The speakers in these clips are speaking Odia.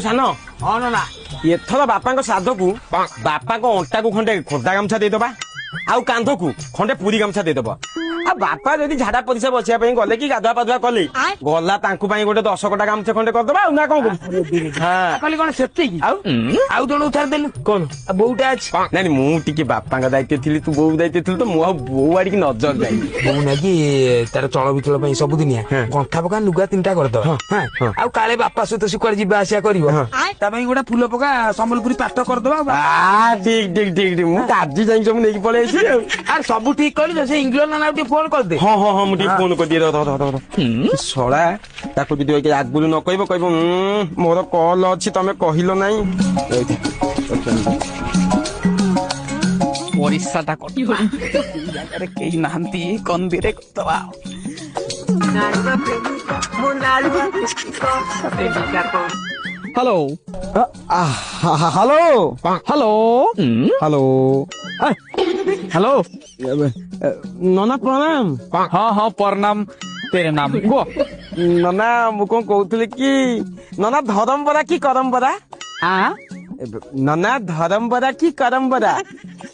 ସାନ ହଁ ନା ଏଥର ବାପାଙ୍କ ଶ୍ରାଦ୍ଧକୁ ବାପାଙ୍କ ଅଣ୍ଟାକୁ ଖଣ୍ଡେ ଖୋର୍ଦ୍ଧା ଗାମୁଛା ଦେଇଦବା ଆଉ କାନ୍ଧକୁ ଖଣ୍ଡେ ପୁରୀ ଗାମୁଛା ଦେଇଦବା। ଆଉ ବାପା ଯଦି ଝାଡା ପରିସ୍ରା ବସିବା ପାଇଁ ଗଲେ କି ଗାଧୁଆ ପାଧୁଆ କଲେ ଗଲା ତାଙ୍କୁ ପାଇଁ ଗୋଟେ 10 କଟା ଗାମୁଛା ଖଣ୍ଡେ କରିଦବା ଆଉ ନା କଣ କହିଲି କଣ ସେତିକି ଆଉ ଜଣକୁ ଛାଡ଼ିଦେଲୁ କଣ ବୋଉଟା ଅଛି ନାଇଁ ମୁଁ ଟିକେ ବାପାଙ୍କ ଦାୟିତ୍ୱ ଥିଲି ତୁ ବୋଉ ଦାୟିତ୍ୱ ଥିଲୁ ତ ମୁଁ ଆଉ ବୋଉ ଆଡିକି ନଜର ଯାଇ ବୋଉ ନାକି ତାର ଚଳ ବିଚଳ ପାଇଁ ସବୁଦିନିଆ ଗଣ୍ଠା ପକା ଲୁଗା 3ଟା କରିଦବା ଆଉ କାଳେ ବାପା ସହିତ ସେ କୁଆଡେ ଯିବା ଆସିବା କରିବ ତା ପାଇଁ ଗୋଟେ ଫୁଲ ପକା ସମ୍ବଲପୁରୀ ପାଟ କରିଦବା ଠିକ ଠିକ ଠିକ ମୁଁ ଆଜି ଯାଇକି ସବୁ ନେଇକି ପଳେଇ ଆସିବି ଆଉ ଆରେ ସବୁ ଠିକ କହିଲୁ ସେ ଇଂଲଣ୍ଡ ନା ଟିକେ ଫୋନ କରିଦେ ହଁ ମୁଁ ଟିକେ ଫୋନ କରିଦିଏ ଶଳା ତାକୁ ଯଦି ଆଗରୁ ନ କହିବ ମୋର କଲ ଅଛି ତମେ କହିଲ ନାହିଁ ପରିସାଟା କଟିବା ଜାଗାରେ କେହି ନାହାନ୍ତି କନ୍ଦିରେ କରିଦବା hello hello hello hello hello ନନା ପ୍ରଣାମ ହଁ ପ୍ରଣାମ ତେରେ ନାମ କୁହ ନନା ମୁଁ କଣ କହୁଥିଲି କି ନନା ଧରମ ବରା କି କରମ ବରା ନନା ଧରମ ବରା କି କରମ ବରା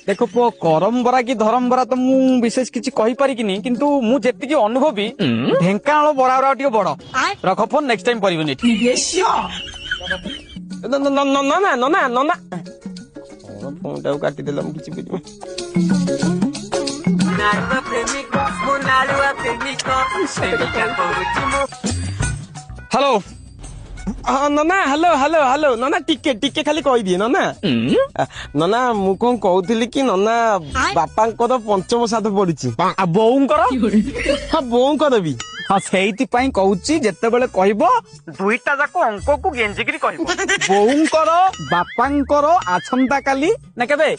ଦେଖ ପୁଅ କରମ ବରା କି ଧରମ ବରା ତ ମୁଁ ବିଶେଷ କିଛି କହିପାରିକିନି କିନ୍ତୁ ମୁଁ ଯେତିକି ଅନୁଭବୀ ଢେଙ୍କାନାଳ ବରା ଟିକେ ବଡ ରଖ ଫୋନ ନେକ୍ସଟ ଟାଇମ କରିବିନି ଏଠି ନନା ଫୋନଟାକୁ କାଟିଦେଲା ମୁଁ କିଛି ବୁଝିବି ହ୍ୟାଲୋ ହଁ ନନା ହ୍ୟାଲୋ ନନା ଟିକେ ଖାଲି କହିଦିଏ ନନା ନନା ମୁଁ କଣ କହୁଥିଲି କି ନନା ବାପାଙ୍କର ପଞ୍ଚମ ଶ୍ରାଦ୍ଧ ପଡିଛି ଆଉ ବୋଉଙ୍କର ହଁ ବୋଉଙ୍କର ବି ହଁ ସେଇଥିପାଇଁ କହୁଛି ଯେତେବେଳେ କହିବ 2ଟା ଯାକ ଅଙ୍କକୁ ଗେଞ୍ଜିକିରି କହିବ ବୋଉଙ୍କର ବାପାଙ୍କର ଆସନ୍ତା କାଲି ନା କେବେ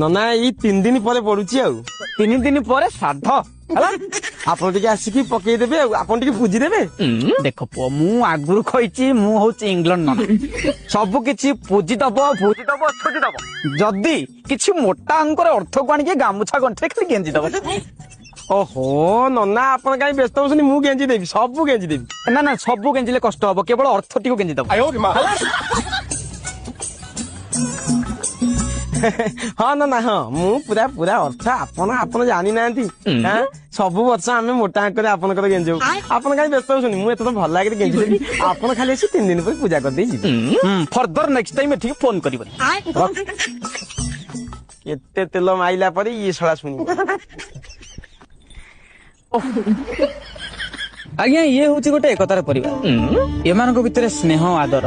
ନନା ଏଇ 3 ଦିନ ପରେ ପଡୁଛି ଆଉ 3 ଦିନ ପରେ ଶ୍ରାଦ୍ଧ ହେଲା ଆପଣ ଟିକେ ଆସିକି ପକେଇଦେବେ ଆଉ ଆପଣ ଟିକେ ବୁଝିଦେବେ ଦେଖ ପୁଅ ମୁଁ ଆଗରୁ କହିଛି ମୁଁ ହଉଛି ଇଂଲଣ୍ଡ ନନା ସବୁ କିଛି ପୁଜିଦବ ସୁଜିଦବ ଯଦି କିଛି ମୋଟା ଅଙ୍କର ଅର୍ଥକୁ ଆଣିକି ଗାମୁଛା ଗଣ୍ଠରେ ଖାଲି ଗେଞ୍ଜିଦବ ଓହୋ ନନା ଆପଣ କାହିଁ ବ୍ୟସ୍ତ ହଉଛନ୍ତି ମୁଁ ଗେଞ୍ଜି ଦେବି ସବୁ ଗେଞ୍ଜି ଦେବି ନା ସବୁ ଗେଞ୍ଜିଲେ କଷ୍ଟ ହବ କେବଳ ଅର୍ଥଟିକୁ ଗେଞ୍ଜିଦବ ହଁ ନନା ହଁ ମୁଁ ପୁରା ଅର୍ଥ ଆପଣ ଜାଣିନାହାନ୍ତି ସବୁ ବର୍ଷ ଆମେ ମୋଟା ଆଙ୍କରେ ଆପଣଙ୍କର ଗେଞ୍ଜୁ ଆପଣ କାହିଁ ବ୍ୟସ୍ତ ହଉଛନ୍ତି ମୁଁ ଏତେ ଭଲ ଲାଗେ ଗେଞ୍ଜି ଦେବି ଆପଣ ଖାଲି ଆସି 3 ଦିନ ପରେ ପୂଜା କରିଦେଇ ଯିବେ ଫର୍ଦର ନେକ୍ସଟ ଟାଇମ ଏଠିକି ଫୋନ କରିବନି କେତେ ତେଲ ମାଇଲା ପରେ ଇଏ ଶଳା ଶୁଣିବ ଆଜ୍ଞା ଇଏ ହଉଛି ଗୋଟେ ଏକତାର ପରିବାର ଏମାନଙ୍କ ଭିତରେ ସ୍ନେହ ଆଦର